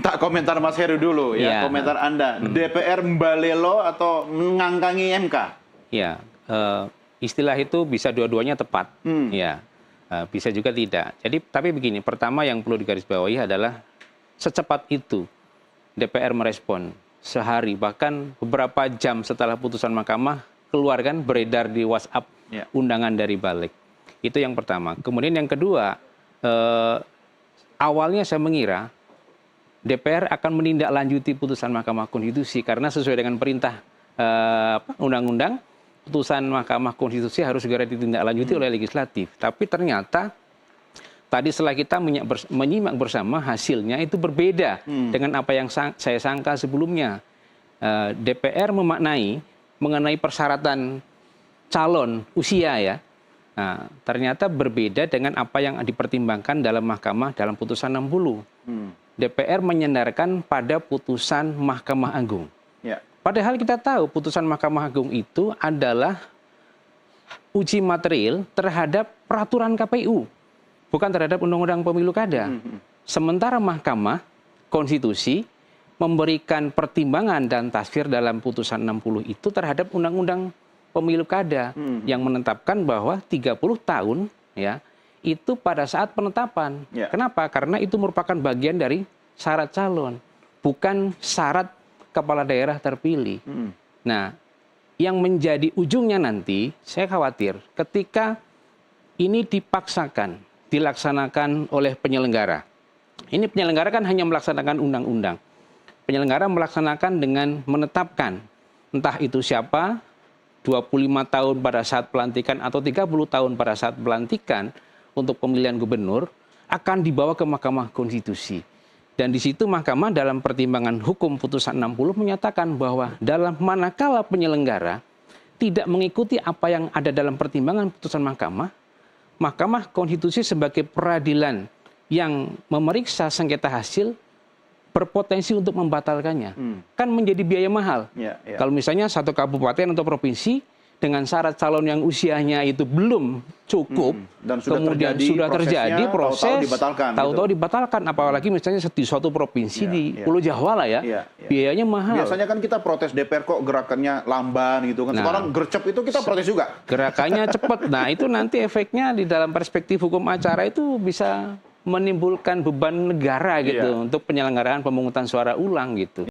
Tak komentar Mas Heru dulu ya, komentar Anda. DPR mbalelo atau mengangkangi MK? Ya, istilah itu bisa dua-duanya tepat. Ya, bisa juga tidak. Jadi, tapi begini, pertama yang perlu digarisbawahi adalah secepat itu DPR merespon sehari, bahkan beberapa jam setelah putusan mahkamah keluar kan beredar di WhatsApp undangan dari balik. Itu yang pertama. Kemudian yang kedua, awalnya saya mengira DPR akan menindaklanjuti putusan Mahkamah Konstitusi karena sesuai dengan perintah undang-undang, putusan Mahkamah Konstitusi harus segera ditindaklanjuti oleh legislatif. Tapi ternyata tadi setelah kita menyimak bersama, hasilnya itu berbeda dengan apa yang saya sangka sebelumnya. DPR memaknai mengenai persyaratan calon usia ya. Nah, ternyata berbeda dengan apa yang dipertimbangkan dalam mahkamah dalam putusan 60. DPR menyandarkan pada putusan Mahkamah Agung. Ya. Padahal kita tahu putusan Mahkamah Agung itu adalah uji material terhadap peraturan KPU, bukan terhadap Undang-Undang Pemilu Kada. Sementara Mahkamah Konstitusi memberikan pertimbangan dan tafsir dalam putusan 60 itu terhadap Undang-Undang Pemilu Kada yang menetapkan bahwa 30 tahun ya itu pada saat penetapan. Kenapa? Karena itu merupakan bagian dari syarat calon, bukan syarat kepala daerah terpilih. Nah, yang menjadi ujungnya nanti, saya khawatir ketika ini dipaksakan, dilaksanakan oleh penyelenggara. Ini penyelenggara kan hanya melaksanakan undang-undang. Penyelenggara melaksanakan dengan menetapkan, entah itu siapa, 25 tahun pada saat pelantikan atau 30 tahun pada saat pelantikan, untuk pemilihan gubernur akan dibawa ke Mahkamah Konstitusi. Dan di situ Mahkamah dalam pertimbangan hukum putusan 60 menyatakan bahwa dalam manakala penyelenggara tidak mengikuti apa yang ada dalam pertimbangan putusan Mahkamah, Mahkamah Konstitusi sebagai peradilan yang memeriksa sengketa hasil berpotensi untuk membatalkannya. Kan menjadi biaya mahal. Kalau misalnya satu kabupaten atau provinsi dengan syarat calon yang usianya itu belum cukup, dan kemudian sudah terjadi proses, tahu-tahu dibatalkan, apalagi misalnya di suatu provinsi di Pulau Jawa lah ya, biayanya mahal. Biasanya kan kita protes DPR kok gerakannya lamban gitu kan, sekarang gercep itu kita protes juga. Gerakannya cepat, nah itu nanti efeknya di dalam perspektif hukum acara itu bisa menimbulkan beban negara gitu untuk penyelenggaraan pemungutan suara ulang gitu.